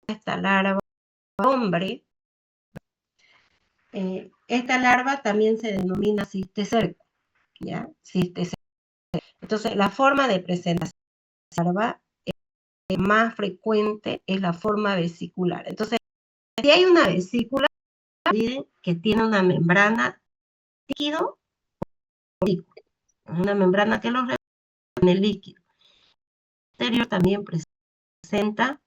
esta larva hombre, esta larva también se denomina cisticerco, ¿ya? Cisticerco. Entonces, la forma de presentación de la larva más frecuente es la forma vesicular. Entonces, si hay una vesícula, olviden que tiene una membrana líquido, una membrana que lo reúne en el líquido. El exterior también presenta,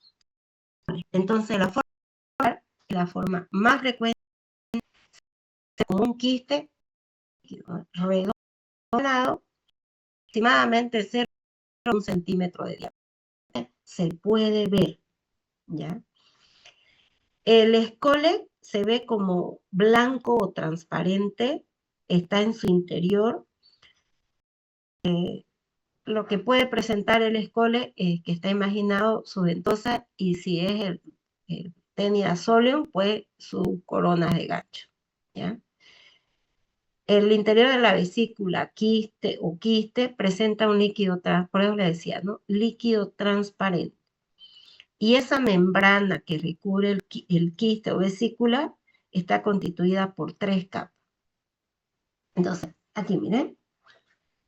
entonces la forma más frecuente es como un quiste redondeado, aproximadamente 0,1 centímetro de diámetro. Se puede ver, ¿ya? El escole se ve como blanco o transparente, está en su interior. Lo que puede presentar el escole es que está imaginado su ventosa y si es el Taenia solium, pues sus coronas de gancho, ¿ya? El interior de la vesícula, quiste o quiste, presenta un líquido, por eso le decía, ¿no? Líquido transparente. Y esa membrana que recubre el quiste o vesícula está constituida por 3 capas. Entonces, aquí miren,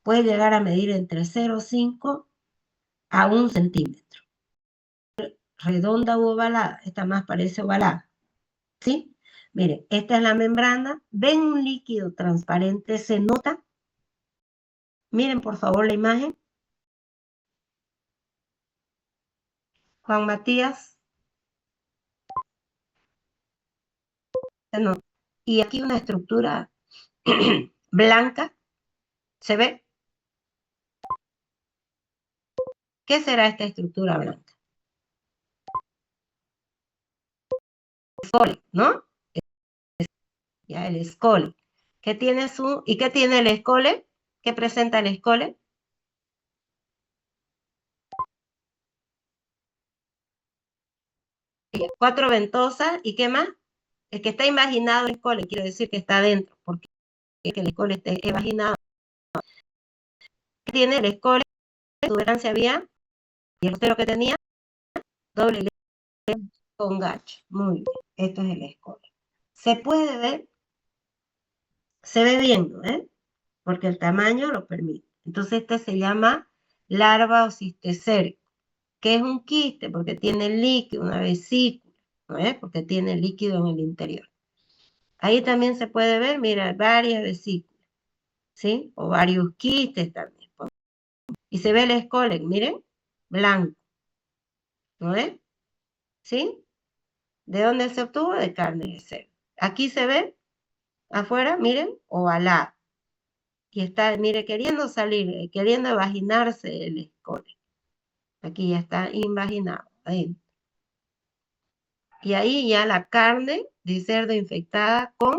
puede llegar a medir entre 0,5 a 1 centímetro. Redonda u ovalada, esta más parece ovalada, ¿sí? Miren, esta es la membrana, ven un líquido transparente, se nota. Miren por favor la imagen. Juan Matías. No. Y aquí una estructura blanca, ¿se ve? ¿Qué será esta estructura blanca? Escole, ¿no? Ya, el escole. ¿Qué tiene ¿Y qué tiene el escole? ¿Qué presenta el escole? Cuatro ventosas, ¿y qué más? El que está imaginado el escole, quiere decir que está adentro, porque el escole esté imaginado. ¿Qué tiene el escole? Tolerancia vía, y el rostero que tenía, doble con gancho. Muy bien, esto es el escole. Se puede ver, se ve bien, ¿no? Porque el tamaño lo permite. Entonces este se llama larva o cisticerco, que es un quiste porque tiene líquido, una vesícula, ¿no? Porque tiene líquido en el interior. Ahí también se puede ver, mira, varias vesículas, ¿sí? O varios quistes también. Y se ve el escolen, miren, blanco, ¿no es? ¿Sí? ¿De dónde se obtuvo? De carne de cerdo. Aquí se ve, afuera, miren, ovalado. Y está, mire, queriendo salir, queriendo vaginarse el escolen. Aquí ya está invaginado, adentro. Y ahí ya la carne de cerdo infectada con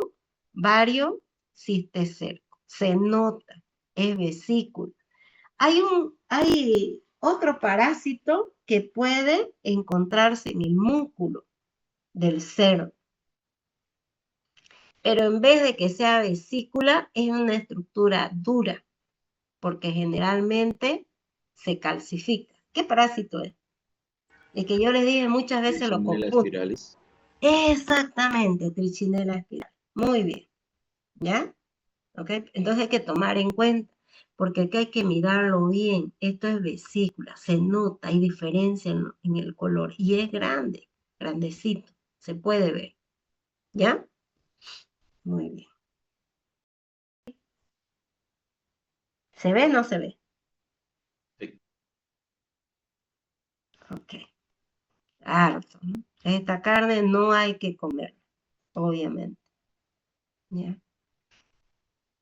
varios cisticercos. Se nota, es vesícula. Hay otro parásito que puede encontrarse en el músculo del cerdo. Pero en vez de que sea vesícula, es una estructura dura, porque generalmente se calcifica. ¿Qué parásito es? El que yo les dije muchas veces lo confundo. Espirales. Exactamente, Trichinella espiral. Muy bien, ¿ya? ¿Ok? Entonces hay que tomar en cuenta, porque aquí hay que mirarlo bien. Esto es vesícula, se nota, hay diferencia en el color y es grande, grandecito, se puede ver, ¿ya? Muy bien. ¿Se ve o no se ve? Sí. Ok. Harto, ¿no? Esta carne no hay que comer, obviamente, ¿ya?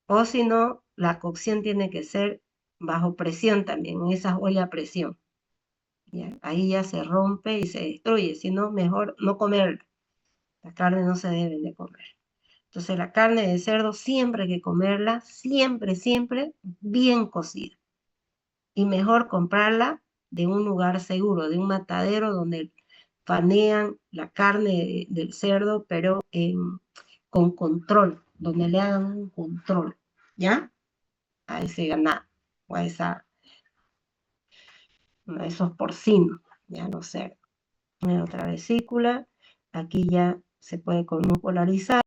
O si no, la cocción tiene que ser bajo presión también, en esa olla a presión. ¿Ya? Ahí ya se rompe y se destruye, si no, mejor no comerla. La carne no se debe de comer. Entonces la carne de cerdo siempre hay que comerla, siempre, siempre bien cocida. Y mejor comprarla de un lugar seguro, de un matadero donde panean la carne del cerdo, pero con control, donde le hagan un control, ¿ya? A ese ganado o a esos porcinos, ya no sé. En otra vesícula, aquí ya se puede polarizar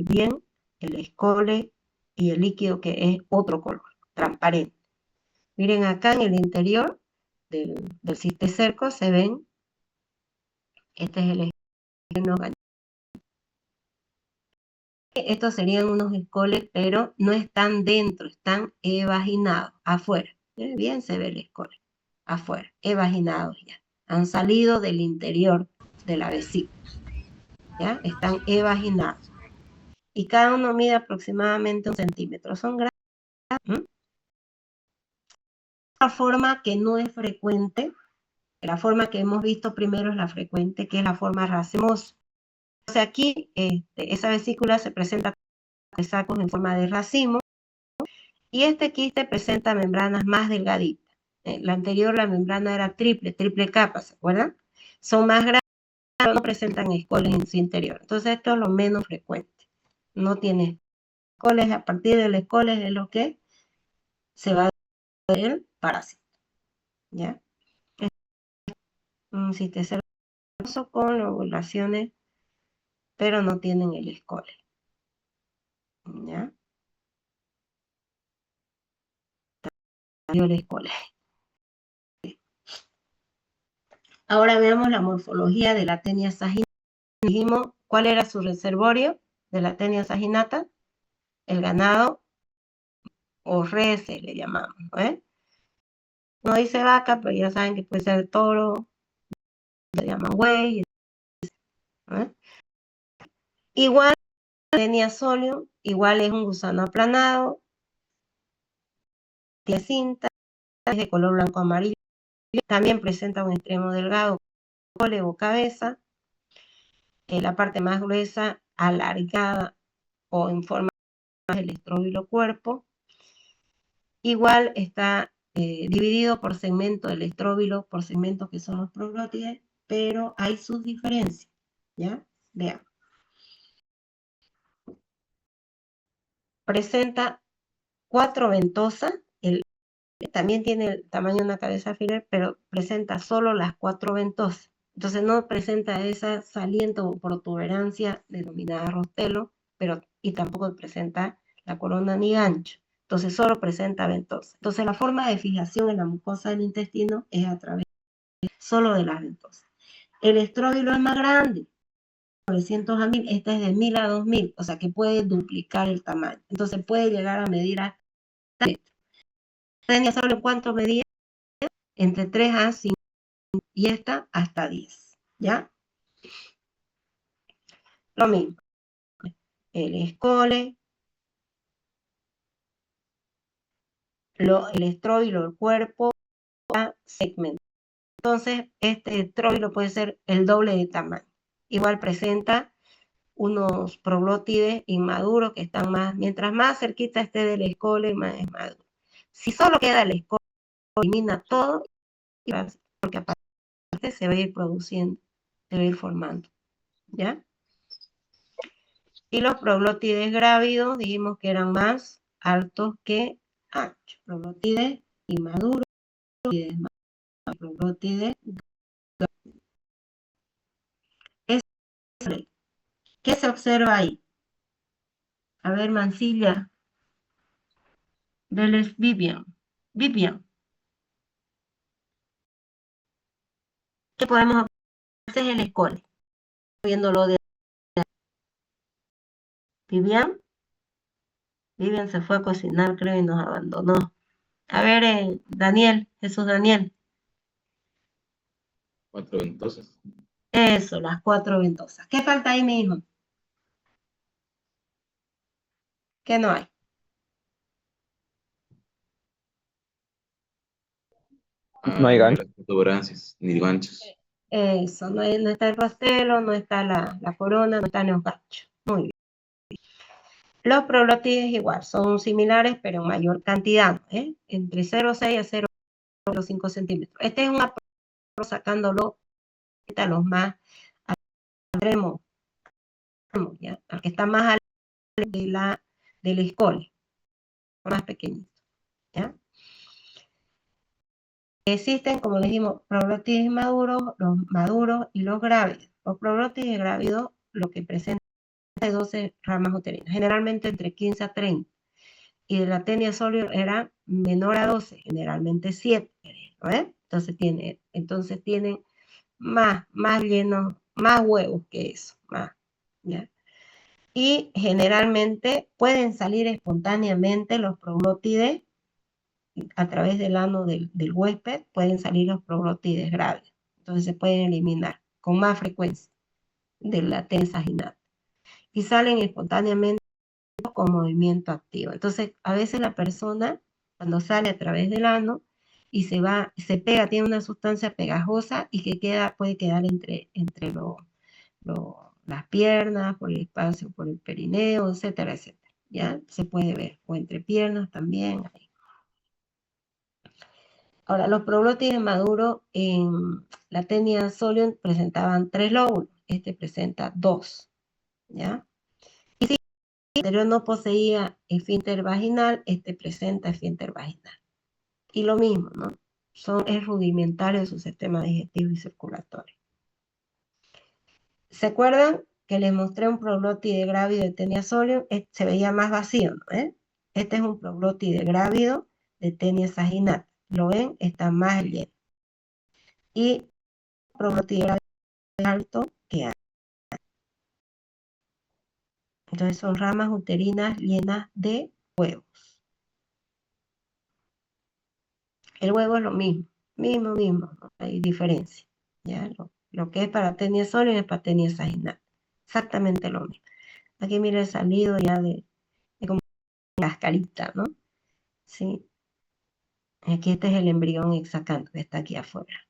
bien el escole y el líquido que es otro color, transparente. Miren acá en el interior del cisticerco se ven, este es el esqueno. Estos serían unos escoles, pero no están dentro, están evaginados, afuera. Bien se ve el escole, afuera, evaginados ya. Han salido del interior de la vesícula, ¿ya? Están evaginados. Y cada uno mide aproximadamente 1 centímetro. Son grandes. Una forma que no es frecuente, la forma que hemos visto primero es la frecuente, que es la forma racemosa. Entonces aquí esa vesícula se presenta con sacos en forma de racimo y este quiste presenta membranas más delgaditas. La anterior, la membrana era triple capa, ¿se acuerdan? Son más grandes, pero no presentan escoles en su interior. Entonces esto es lo menos frecuente. No tiene escoles, a partir del escoles es lo que se va a ver el parásito, ¿ya? Un cisticerco con lobulaciones, pero no tienen el escole, ¿ya? El escole. Ahora veamos la morfología de la tenia saginata. Dijimos cuál era su reservorio de la tenia saginata, el ganado o reses le llamamos, ¿eh? No dice vaca, pero ya saben que puede ser toro, le llaman buey, ¿eh? Igual tenia solio, igual es un gusano aplanado, tiene cinta, es de color blanco amarillo, también presenta un extremo delgado, cole o cabeza, la parte más gruesa, alargada o en forma del estróbilo cuerpo. Igual está dividido por segmentos del estróbilo, por segmentos que son los proglótides, pero hay sus diferencias, ¿ya? Vean. Presenta 4 ventosas, también tiene el tamaño de una cabeza alfiler, pero presenta solo las 4 ventosas. Entonces no presenta esa saliente o protuberancia denominada rostelo, y tampoco presenta la corona ni gancho. Entonces solo presenta ventosa. Entonces la forma de fijación en la mucosa del intestino es a través solo de las ventosas. El estróbilo es más grande, 900 a 1000, esta es de 1000 a 2000, o sea que puede duplicar el tamaño. Entonces puede llegar a medir hasta metros. ¿Ustedes saben cuánto medía? Entre 3 a 5 y esta hasta 10, ¿ya? Lo mismo, el escole, el estróbilo, el cuerpo, segmento. Entonces, este estróbilo puede ser el doble de tamaño. Igual presenta unos proglótides inmaduros que están más, mientras más cerquita esté del escole, más es maduro. Si solo queda el escole, elimina todo, porque aparte se va a ir produciendo, se va a ir formando, ¿ya? Y los proglótides grávidos dijimos que eran más altos que anchos. Proglótides inmaduros, proglótides. ¿Qué se observa ahí? A ver, Mancilla. Vélez Vivian. Vivian. ¿Qué podemos observar? Este es el escole. Viéndolo de Vivian. Vivian se fue a cocinar, creo, y nos abandonó. A ver, Daniel, Jesús Daniel. 4 ventosas. Eso, las 4 ventosas. ¿Qué falta ahí, mi hijo? ¿Qué no hay? No hay ganchos. Protuberancias, ni ganchos. Eso, no está el rostelo, no está la corona, no están los ganchos. Muy bien. Los proglótides igual, son similares, pero en mayor cantidad, ¿eh? Entre 0,6 a 0,5 centímetros. Este es un sacándolo a los más extremos, ¿ya? Al que está más al del escole, más pequeñito, ¿ya? existen, como les dijimos, proglótides maduros, los maduros y los grávidos. Los proglótides grávidos lo que presentan es 12 ramas uterinas, generalmente entre 15 a 30. Y de la tenia sóleo era menor a 12, generalmente 7. ¿No es? Entonces tienen más llenos, más huevos que eso, más, ¿ya? Y generalmente pueden salir espontáneamente los proglótides a través del ano del huésped, pueden salir los proglótides graves. Entonces se pueden eliminar con más frecuencia de la tenia saginata. Y salen espontáneamente con movimiento activo. Entonces, a veces la persona, cuando sale a través del ano y se pega, tiene una sustancia pegajosa y que puede quedar entre las piernas, por el espacio, por el perineo, etcétera, etcétera. ¿Ya? Se puede ver. O entre piernas también. Ahora, los proglótides maduros en la tenia solium presentaban 3 lóbulos. Este presenta 2. ¿Ya? Y si el anterior no poseía esfínter vaginal, este presenta esfínter vaginal. Y lo mismo, ¿no? Es rudimentario de su sistema digestivo y circulatorio. ¿Se acuerdan que les mostré un proglótide grávido de tenia solium? Se veía más vacío, ¿no? Este es un proglótide grávido de tenia saginata. ¿Lo ven? Está más lleno. Y proglótide grávido alto que hay. Entonces son ramas uterinas llenas de huevos. El huevo es lo mismo, no hay diferencia. ¿Ya? Lo que es para tenia solium es para tenia saginata. Exactamente lo mismo. Aquí mira el salido ya de como cascarita, ¿no? Sí. Aquí este es el embrión hexacanto que está aquí afuera.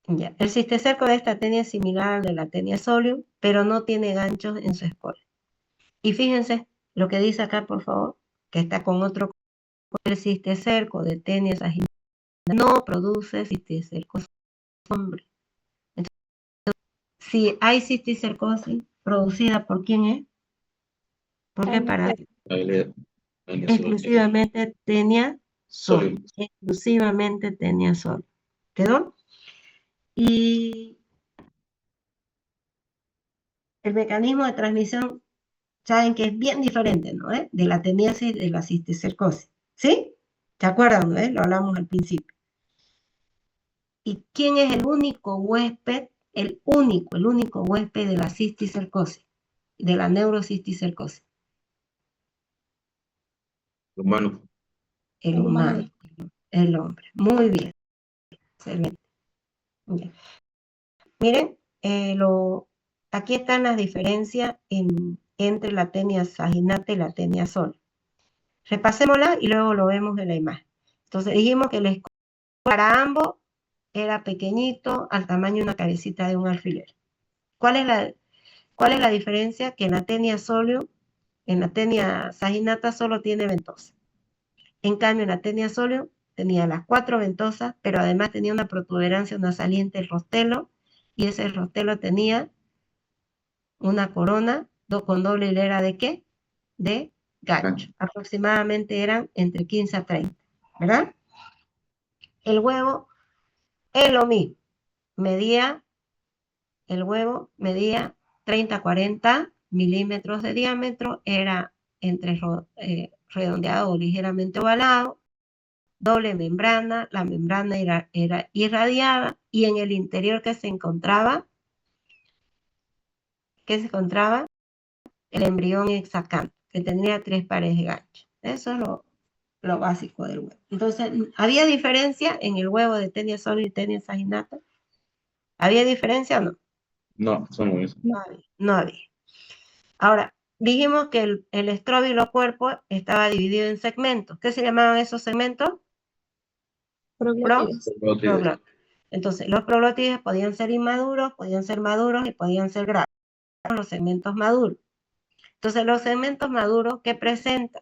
Ya. El cisticerco de esta tenia es similar al de la tenia solium, pero no tiene ganchos en su escoria. Y fíjense lo que dice acá, por favor, que está con otro. El cisticerco de tenia saginata no produce cisticercosis hombre. Entonces, si hay cisticercosis producida por quién es, ¿por qué parásito? Exclusivamente tenia solium. Exclusivamente tenia solium. ¿Quedó? Y el mecanismo de transmisión, saben que es bien diferente, ¿no? De la teniasis y de la cisticercosis. ¿Sí? ¿Se acuerdan, no? Lo hablamos al principio. ¿Y quién es el único huésped? El único huésped de la cisticercosis, de la neurocisticercosis. Humano. El humano, el hombre. Muy bien. Excelente. Bien. Miren, aquí están las diferencias entre la tenia saginata y la tenia solium. Repasémosla y luego lo vemos en la imagen. Entonces dijimos que el escorio para ambos era pequeñito, al tamaño de una cabecita de un alfiler. ¿Cuál es la diferencia? Que en la tenia solium, en la tenia saginata solo tiene ventosa. En cambio, en la tenia solium tenía las 4 ventosas, pero además tenía una protuberancia, una saliente, el rostelo, y ese rostelo tenía una corona con doble hilera ¿de qué? De gancho. Aproximadamente eran entre 15 a 30, ¿verdad? El huevo es lo mismo. El huevo medía 30 a 40 milímetros de diámetro, era entre redondeado o ligeramente ovalado, doble membrana, la membrana era irradiada y en el interior que se encontraba el embrión hexacanto, que tendría 3 pares de gancho. Eso es lo básico del huevo. Entonces, ¿había diferencia en el huevo de tenia solium y tenia saginata? ¿Había diferencia o no? No, son lo mismo. No había. Ahora, dijimos que el estróbilo cuerpo estaba dividido en segmentos. ¿Qué se llamaban esos segmentos? Proglótides. Entonces, los proglótides podían ser inmaduros, podían ser maduros y podían ser grávidos. Los segmentos maduros. Entonces, los segmentos maduros, ¿qué presentan?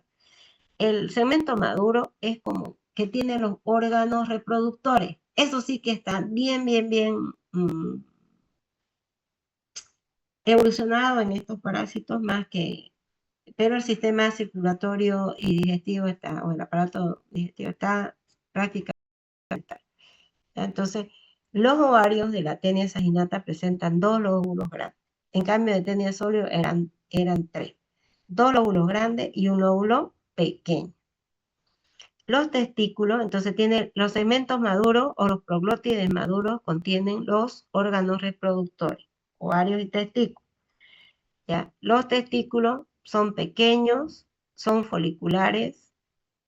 El segmento maduro es como que tiene los órganos reproductores. Eso sí que está bien evolucionado en estos parásitos más que pero el sistema circulatorio y digestivo está, o el aparato digestivo está prácticamente. Entonces, los ovarios de la tenia saginata presentan 2 lóbulos grandes. En cambio, de tenia sóleo eran 3. 2 lóbulos grandes y un lóbulo pequeño. Los testículos, entonces, tienen los segmentos maduros o los proglótides maduros contienen los órganos reproductores, ovarios y testículos. ¿Ya? Los testículos son pequeños, son foliculares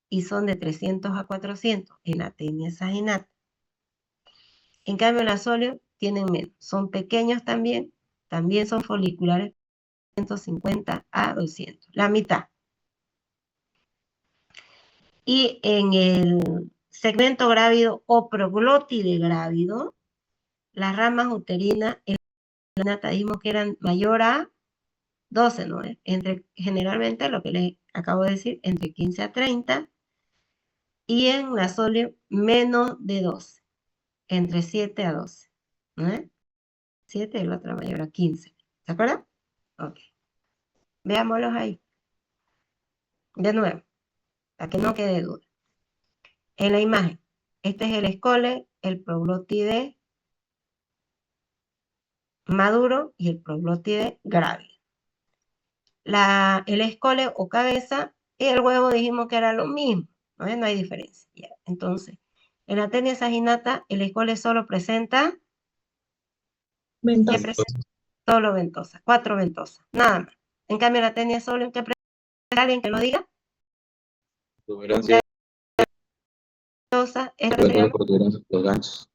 y son de 300 a 400 en la tenia saginata. En cambio, las sóleo tienen menos, son pequeños también son foliculares, 150 a 200, la mitad. Y en el segmento grávido o proglótide grávido, las ramas uterinas en la saginata dijimos que eran mayor a 12, ¿no? Generalmente, lo que les acabo de decir, entre 15 a 30, y en la sóleo menos de 12, entre 7 a 12, ¿no? 7 y la otra mayor a 15, ¿se acuerdan? Ok. Veámoslos ahí. De nuevo, para que no quede duda. En la imagen, este es el escole, el proglótide maduro y el proglótide grávido. El escole o cabeza y el huevo dijimos que era lo mismo, ¿no? No hay diferencia. Ya. Entonces, en la tenia saginata, el escole solo presenta ventosa. ¿qué presenta? Solo ventosa, 4 ventosas, nada más. En cambio, la tenia solo, ¿qué presenta? ¿Alguien que lo diga? Protuberancia. Ventosa, Protuberancia, los ganchos.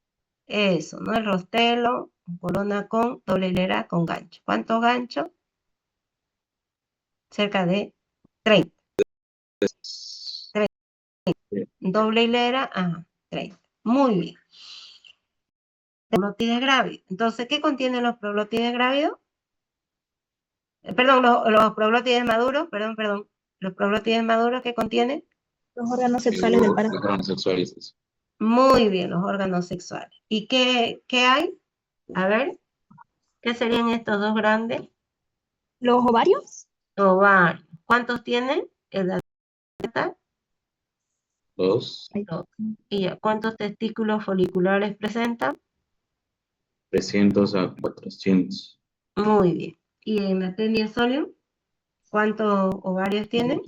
eso, ¿no? El rostelo, corona con doble hilera con gancho. ¿Cuántos ganchos? Cerca de 30. 30. Doble hilera, ajá, 30. Muy bien. Proglótides grávidos. Entonces, ¿qué contienen los proglótides grávidos? Perdón, los proglótides maduros, perdón. Los proglótides maduros, ¿qué contienen? Los órganos sexuales del parásito. Los órganos sexuales. Muy bien, los órganos sexuales. ¿Y qué hay? A ver, ¿qué serían estos dos grandes? Los ovarios. Ovarios. ¿Cuántos tienen? ¿El atleta? 2. ¿Y cuántos testículos foliculares presentan? 300 a 400. Muy bien. ¿Y en la tenia sóleo? ¿Cuántos ovarios tienen?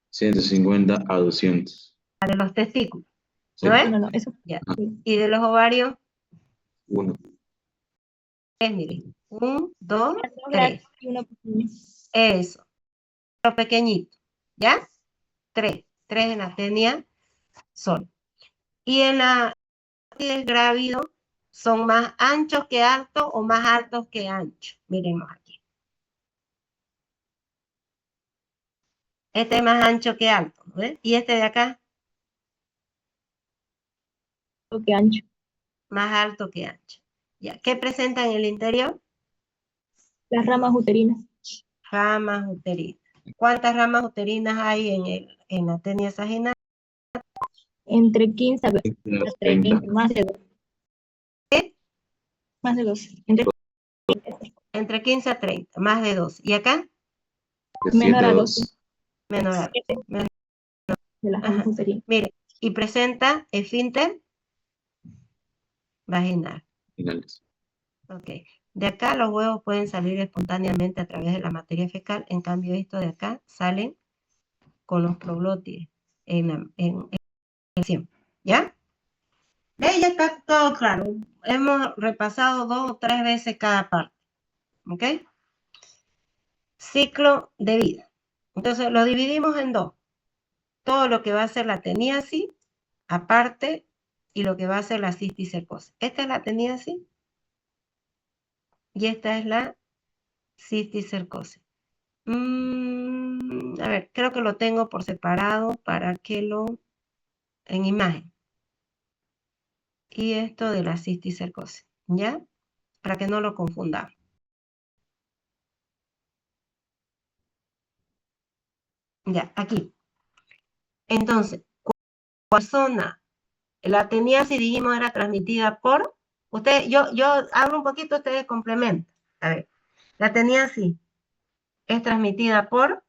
150 a 200. De los testículos. Sí. ¿No es? No, eso. Ya. Sí. ¿Y de los ovarios? 1. Miren. 1, 2, Dos 3. grandes y uno pequeño. Eso. Los pequeñitos. ¿Ya? 3. 3 en la tenia sóleo. Y en la grávido son más anchos que altos o más altos que anchos. Miremos aquí. Este es más ancho que alto, ¿no? Y este de acá, Que ancho. más alto que ancho. Ya. ¿Qué presenta en el interior? Las ramas uterinas. Ramas uterinas. ¿Cuántas ramas uterinas hay en la tenia saginal? Entre 15 a 30. Más de 2. ¿Qué? Más de 2. Entre 15 a 30, más de 2. ¿Y acá? Menor a 12. Menor a 12. De las ramas uterinas. Mire, y presenta esfínter vaginal. Finales. Ok. De acá los huevos pueden salir espontáneamente a través de la materia fecal, en cambio estos de acá salen con los proglótides en siempre. ¿Ya? Ya está todo claro. Hemos repasado 2 o 3 veces cada parte. ¿Ok? Ciclo de vida. Entonces lo dividimos en 2. Todo lo que va a ser la teniasis, aparte, y lo que va a ser la cisticercosis. Esta es la teniasis y esta es la cisticercosis. A ver, creo que lo tengo por separado para que en imagen. Y esto de la cisticercosis, ¿ya? Para que no lo confundamos. Ya, aquí. Entonces, ¿cuál zona? La teniasis, dijimos, era transmitida por... yo hablo un poquito, ustedes complementan. A ver, la teniasis es transmitida por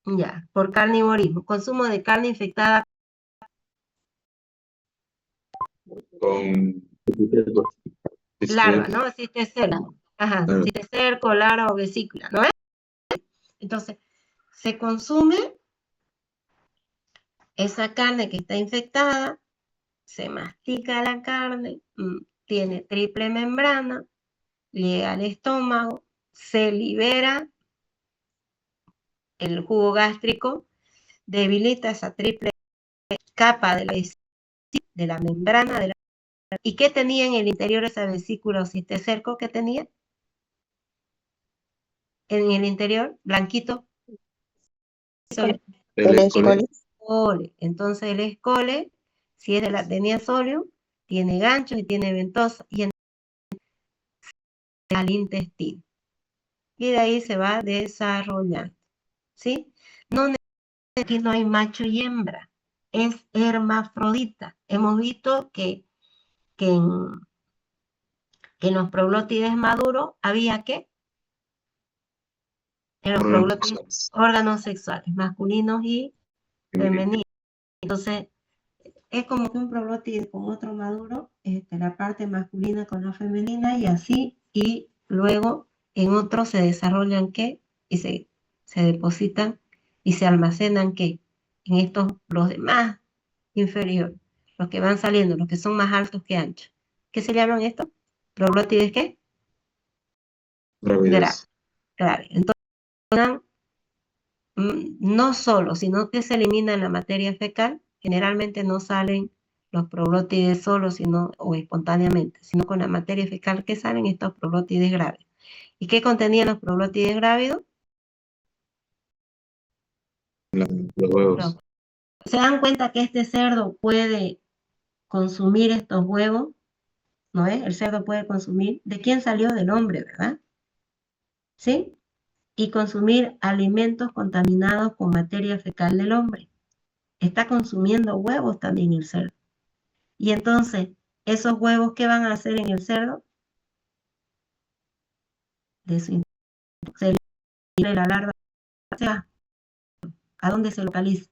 Ya, por carnivorismo. Consumo de carne infectada Con larva, ¿no? Cisticerco. Ajá, claro. cisticerco, larva o vesícula, ¿no es? Entonces, se consume esa carne que está infectada, se mastica la carne, tiene triple membrana, llega al estómago, se libera el jugo gástrico, debilita esa triple capa de la membrana de la... ¿Y qué tenía en el interior esa vesícula o cisticerco? ¿Qué tenía? En el interior, blanquito. El escole. Escole. Entonces el escole, si es de la tenía sóleo, tiene ganchos y tiene ventosa y entra al intestino. Y de ahí se va desarrollando, ¿sí? Aquí no hay macho y hembra, es hermafrodita. Hemos visto que en los proglótides maduros había ¿qué? En los proglótides órganos sexuales, masculinos y femeninos. Entonces, es como que un proglótide con otro maduro, la parte masculina con la femenina y así, y luego en otro se desarrollan ¿qué? Y se depositan y se almacenan ¿qué? En estos, los demás inferiores, los que van saliendo, los que son más altos que anchos. ¿Qué se llaman estos? ¿Proglótides qué? Graves. Graves. Entonces, no solo, sino que se elimina la materia fecal, generalmente no salen los proglótides solos o espontáneamente, sino con la materia fecal que salen estos proglótides grávidos. ¿Y qué contenían los proglótides grávidos? Los huevos. ¿Se dan cuenta que este cerdo puede consumir estos huevos? ¿No es? El cerdo puede consumir. ¿De quién salió? Del hombre, ¿verdad? ¿Sí? Y consumir alimentos contaminados con materia fecal del hombre. Está consumiendo huevos también el cerdo. Y entonces, ¿esos huevos qué van a hacer en el cerdo? De su se libera la larva, o sea, ¿a dónde se localiza?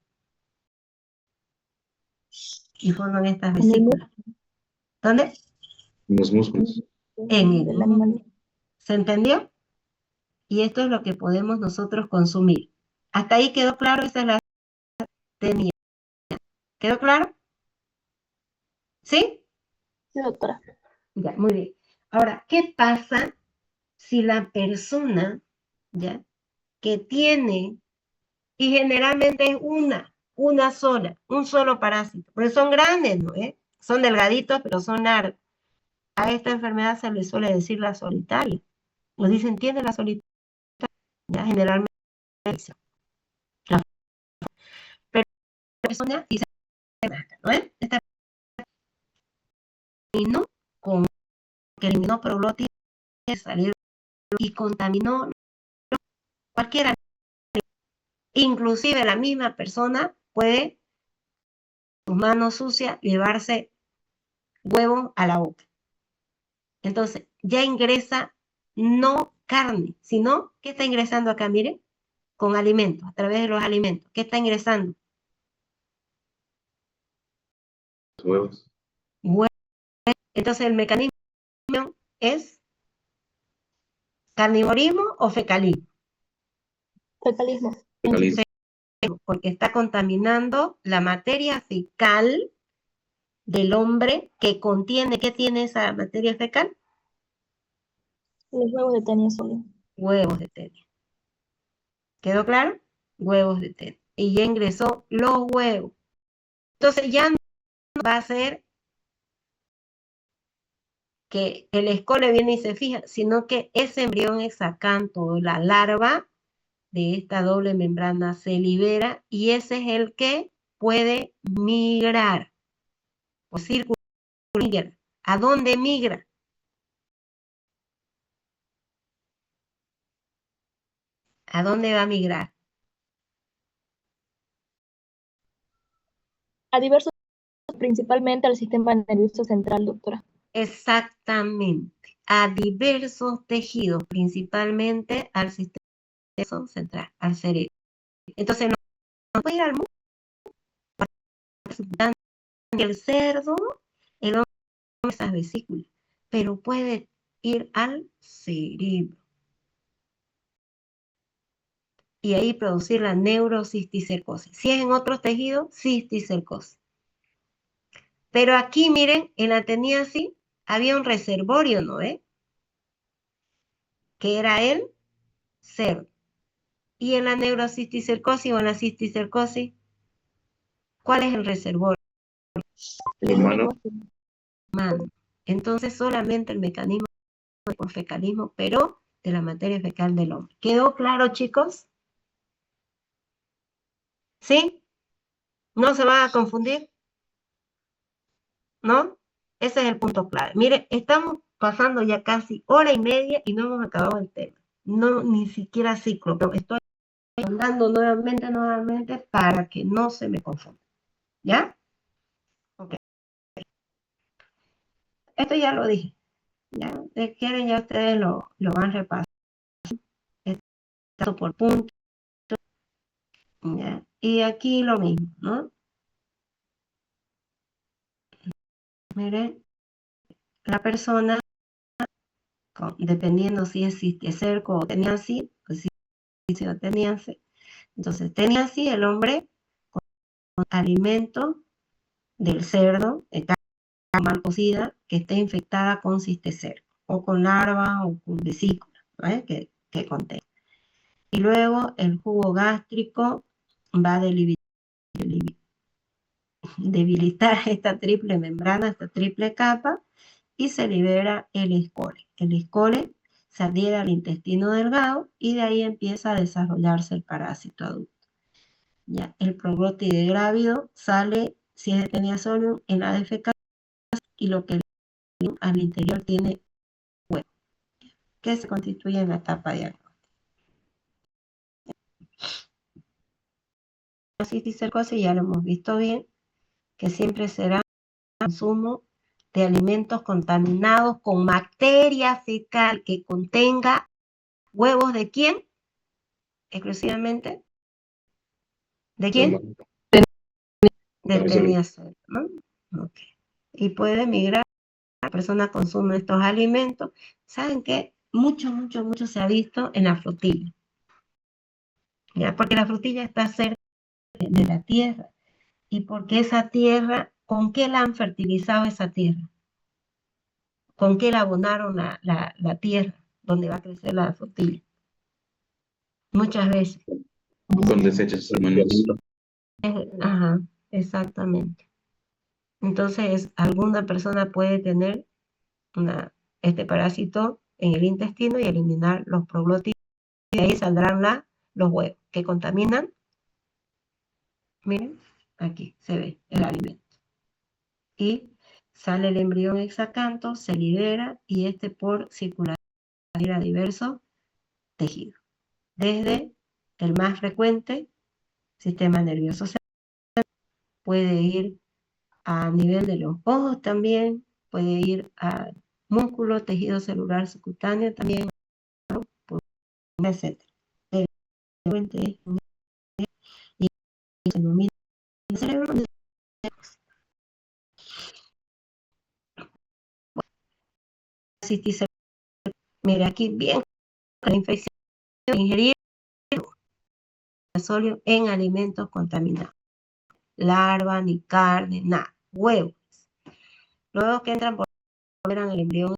Y forman estas vesículas. ¿Dónde? Los músculos. En el Del animal. ¿Se entendió? Y esto es lo que podemos nosotros consumir. ¿Hasta ahí quedó claro? Esa es la tenía. ¿Quedó claro? ¿Sí? Sí, doctora. Ya, muy bien. Ahora, ¿qué pasa si la persona, ya, que tiene, y generalmente es una sola, un solo parásito, porque son grandes, ¿no? Son delgaditos, pero son largos. A esta enfermedad se le suele decir la solitaria. Nos dicen, ¿tiene la solitaria? Ya, generalmente la persona y se mata, ¿no? Esta terminó con que eliminó proglótides, salir y contaminó cualquiera. Inclusive la misma persona puede, sus manos sucias, llevarse huevos a la boca. Entonces, ya ingresa no carne, sino, ¿qué está ingresando acá? Mire, con alimentos, a través de los alimentos. ¿Qué está ingresando? Los huevos. Huevos. Entonces, el mecanismo es carnivorismo o fecalismo. Fecalismo. Fecalismo. Porque está contaminando la materia fecal del hombre que contiene, ¿qué tiene esa materia fecal? Los huevos de tenia sólido. Huevos de tenia. ¿Quedó claro? Huevos de tenia. Y ya ingresó los huevos. Entonces ya no va a ser que el escole viene y se fija, sino que ese embrión exacanto, la larva de esta doble membrana se libera y ese es el que puede migrar o circular. ¿A dónde migra? ¿A dónde va a migrar? A diversos, principalmente al sistema nervioso central, doctora. Exactamente, a diversos tejidos, principalmente al sistema central, al cerebro. Entonces no puede ir al mundo. El cerdo, el hombre esas vesículas, pero puede ir al cerebro y ahí producir la neurocisticercosis. Si es en otros tejidos, cisticercosis. Pero aquí, miren, en la teníasis había un reservorio, ¿no? Que era el cerdo. Y en la neurocisticercosis o en la cisticercosis, ¿cuál es el reservorio? El humano. Humano. Entonces solamente el mecanismo por fecalismo, pero de la materia fecal del hombre. ¿Quedó claro, chicos? ¿Sí? ¿No se van a confundir? ¿No? Ese es el punto clave. Mire, estamos pasando ya casi hora y media y no hemos acabado el tema. No, ni siquiera ciclo, pero estoy hablando nuevamente para que no se me confunda. ¿Ya? Ok. Esto ya lo dije. ¿Ya? Si quieren, ya ustedes lo van repasando. Esto por punto. ¿Ya? Y aquí lo mismo, ¿no? Miren, la persona, dependiendo si es cisticerco o teniasis, pues si o teniasis. Entonces, teniasis, el hombre con alimento del cerdo, de carne mal cocida, que esté infectada con cisticerco, o con larva o con vesícula, ¿vale? que contenga. Y luego el jugo gástrico va a debilitar esta triple membrana, esta triple capa, y se libera el escole. El escole se adhiere al intestino delgado y de ahí empieza a desarrollarse el parásito adulto. Ya, el proglótide grávido sale, si es de Teniasolium, en la defecación y lo que al interior tiene huevo, que se constituye en la etapa diagnóstica. La cisticercosis ya lo hemos visto bien, que siempre será consumo de alimentos contaminados con materia fecal que contenga huevos de quién, exclusivamente, ¿de quién? De Teniasolium, ¿no? Okay. Y puede migrar, la persona consume estos alimentos. ¿Saben qué? Mucho se ha visto en la frutilla, ¿ya? Porque la frutilla está cerca de la tierra y porque esa tierra, ¿con qué la han fertilizado esa tierra? ¿Con qué la abonaron la tierra donde va a crecer la frutilla? Muchas veces. Con desechos humanos. Ajá, exactamente. Entonces, alguna persona puede tener este parásito en el intestino y eliminar los proglótidos y de ahí saldrán los huevos que contaminan. Miren, aquí se ve el alimento. Y sale el embrión hexacanto, se libera y este por circulación a diversos tejidos. Desde el más frecuente, sistema nervioso central, puede ir a nivel de los ojos también, puede ir a músculo, tejido celular subcutáneo también, ¿no? etc. El frecuente y se denomina el cerebro. Mira aquí bien la infección de ingerir sólido en alimentos contaminados. Larva, ni carne, nada, huevos. Luego que entran por el embrión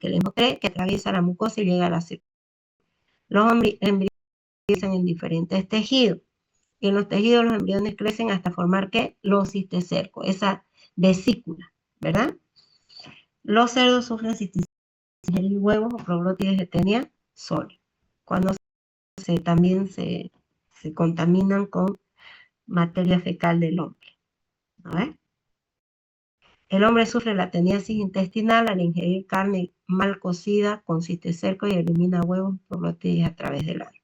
que les mostré, que atraviesa la mucosa y llega a la circulación. Los embriones crecen en diferentes tejidos. Y en los tejidos los embriones crecen hasta formar, ¿qué? Los cisticercos, esa vesícula, ¿verdad? Los cerdos sufren cisticercosis, ingerir huevos o proglótides de tenia sólidos. Cuando también se contaminan con materia fecal del hombre. ¿No? El hombre sufre la teniasis intestinal al ingerir carne mal cocida con cisticerco y elimina huevos proglótides a través del ano.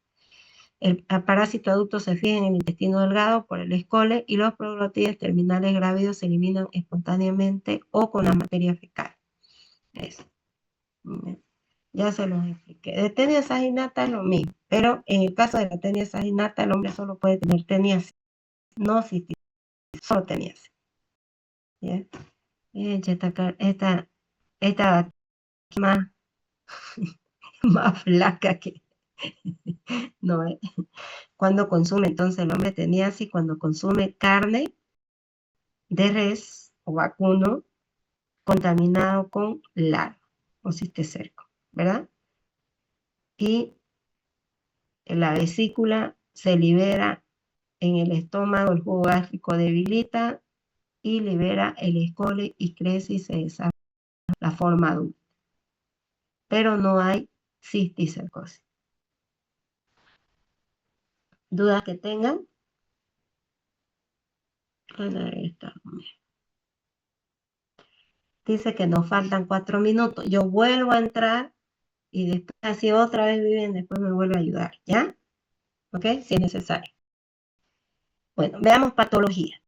El parásito adulto se fija en el intestino delgado por el escole y los proglótides terminales grávidos se eliminan espontáneamente o con la materia fecal. Eso. Ya se los expliqué. De tenia saginata es lo mismo, pero en el caso de la tenia saginata, el hombre solo puede tener teniasis, no cistitis, solo teniasis. ¿Ya? Esta más, más flaca que no es. Cuando consume entonces el hombre teniasis, cuando consume carne de res o vacuno contaminado con larva o cisticerco, ¿verdad? Y la vesícula se libera en el estómago, el jugo gástrico debilita y libera el escole y crece y se desarrolla la forma adulta. Pero no hay cisticercosis. ¿Dudas que tengan? Dice que nos faltan 4 minutos. Yo vuelvo a entrar y después así otra vez Vivian, después me vuelve a ayudar, ¿ya? ¿Ok? Si es necesario. Bueno, veamos patología.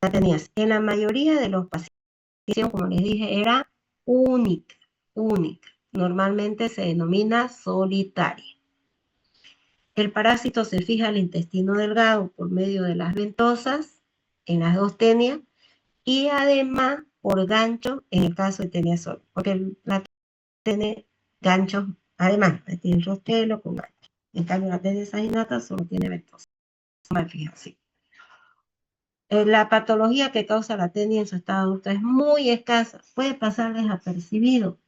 La tenías. En la mayoría de los pacientes, como les dije, era única. Normalmente se denomina solitaria. El parásito se fija al intestino delgado por medio de las ventosas en las dos tenias y además por gancho en el caso de tenia sol, porque la tiene ganchos, además tiene rostelo con gancho. En cambio la tenia saginata solo tiene ventosas. Me fijo así. La patología que causa la tenia en su estado adulto es muy escasa, puede pasar desapercibido,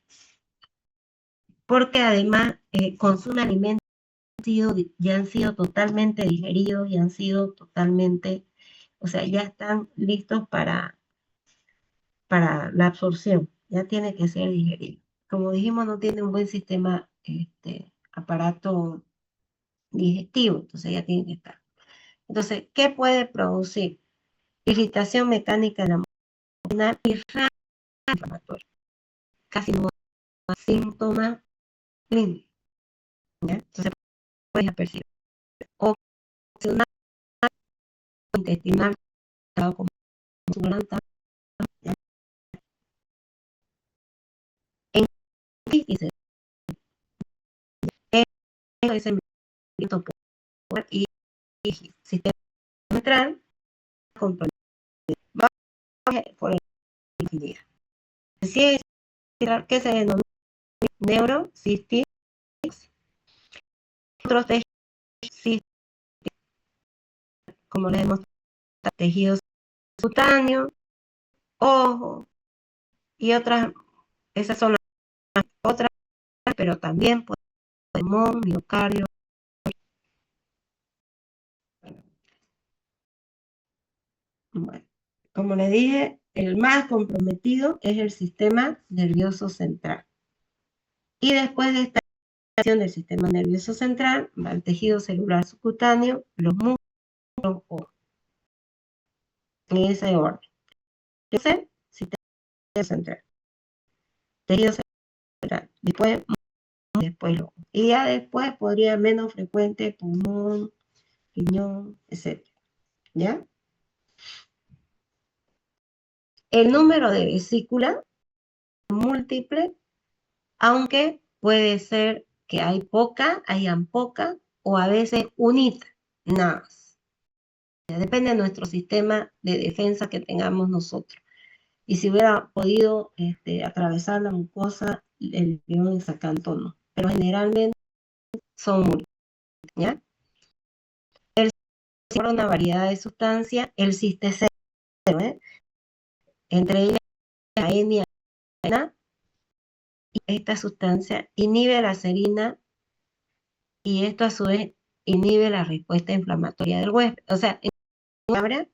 porque además consume alimentos ya han sido totalmente digeridos, ya han sido totalmente, o sea, ya están listos para la absorción, ya tiene que ser digerido. Como dijimos, no tiene un buen sistema, aparato digestivo, entonces ya tiene que estar. Entonces, ¿qué puede producir? Irritación mecánica de la mucosa y rasgo inflamatorio. Casi no hay síntomas clínicos, ¿ya? Entonces, puedes percibir. Opcional intestinal, como su garganta, ¿ya? En crisis, es el y sistema central comprometido. Vamos por el infinidad. Si que se denomina neurocistitis, otros tejidos, como les hemos tejidos cutáneos, ojo, y otras, esas son las otras, pero también pulmón, miocardio. Bueno, como les dije, el más comprometido es el sistema nervioso central. Y después de esta acción del sistema nervioso central, va el tejido celular subcutáneo, los músculos, en ese orden. Entonces, sistema central, tejido central, después lo. Y ya después podría menos frecuente pulmón, riñón, etc. ¿Ya? El número de vesículas múltiple, aunque puede ser que hayan poca, o a veces unita, nada más. Depende de nuestro sistema de defensa que tengamos nosotros. Y si hubiera podido atravesar la mucosa, el león en sacanto no. Pero generalmente son múltiples, ¿ya? Por una variedad de sustancias, el cistecerco, entre ellas la enia, y esta sustancia inhibe la serina y esto a su vez inhibe la respuesta inflamatoria del huésped. O sea, en palabras,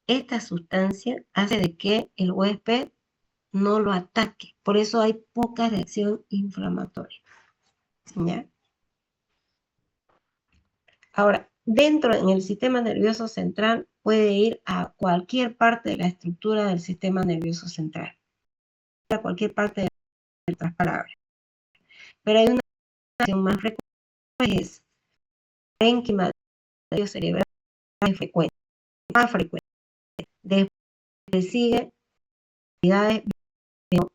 esta sustancia hace de que el huésped no lo ataque. Por eso hay poca reacción inflamatoria. ¿Ya? Ahora, dentro en el sistema nervioso central puede ir a cualquier parte de la estructura del sistema nervioso central. A cualquier parte de otras palabras. Pero hay una reacción más frecuente, es parénquima cerebral frecuente, más frecuente. Después sigue actividades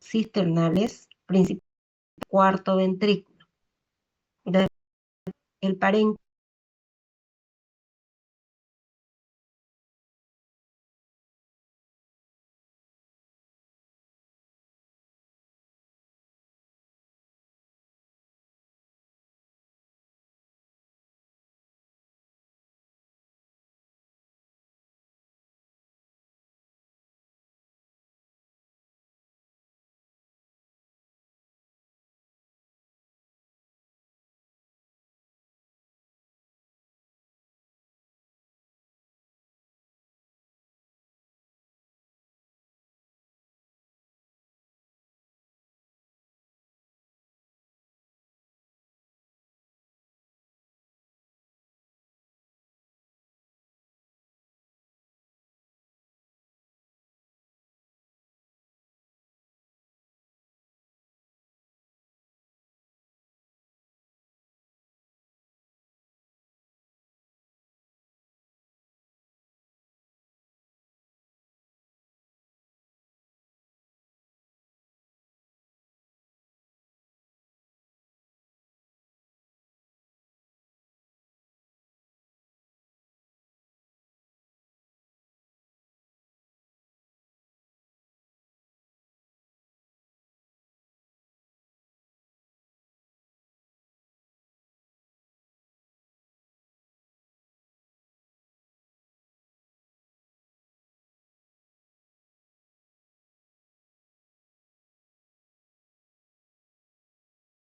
cisternales, principalmente cuarto ventrículo. el parénquima.